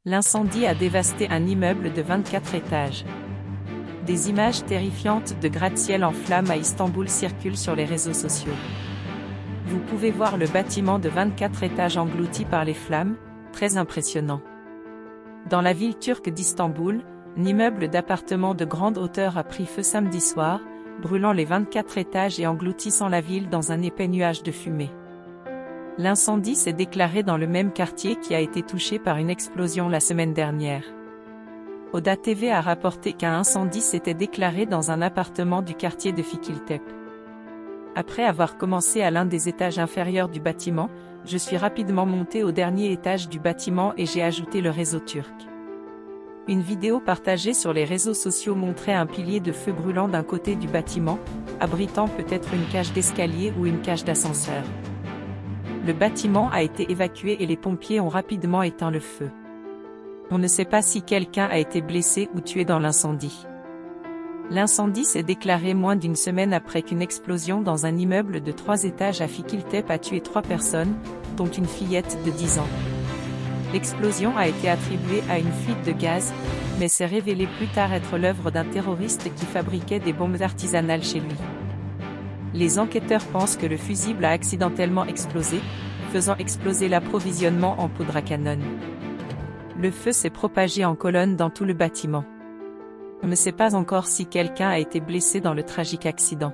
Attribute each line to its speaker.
Speaker 1: L'incendie a dévasté un immeuble de 24 étages. Des images terrifiantes de gratte-ciel en flammes à Istanbul circulent sur les réseaux sociaux. Vous pouvez voir le bâtiment de 24 étages englouti par les flammes, très impressionnant. Dans la ville turque d'Istanbul, un immeuble d'appartements de grande hauteur a pris feu samedi soir, brûlant les 24 étages et engloutissant la ville dans un épais nuage de fumée. L'incendie s'est déclaré dans le même quartier qui a été touché par une explosion la semaine dernière. Oda TV a rapporté qu'un incendie s'était déclaré dans un appartement du quartier de Fikirtepe. Après avoir commencé à l'un des étages inférieurs du bâtiment, je suis rapidement monté au dernier étage du bâtiment et j'ai ajouté le réseau turc. Une vidéo partagée sur les réseaux sociaux montrait un pilier de feu brûlant d'un côté du bâtiment, abritant peut-être une cage d'escalier ou une cage d'ascenseur. Le bâtiment a été évacué et les pompiers ont rapidement éteint le feu. On ne sait pas si quelqu'un a été blessé ou tué dans l'incendie. L'incendie s'est déclaré moins d'une semaine après qu'une explosion dans un immeuble de 3 étages à Fikirtepe a tué 3 personnes, dont une fillette de 10 ans. L'explosion a été attribuée à une fuite de gaz, mais s'est révélée plus tard être l'œuvre d'un terroriste qui fabriquait des bombes artisanales chez lui. Les enquêteurs pensent que le fusible a accidentellement explosé, faisant exploser l'approvisionnement en poudre à canon. Le feu s'est propagé en colonne dans tout le bâtiment. On ne sait pas encore si quelqu'un a été blessé dans le tragique accident.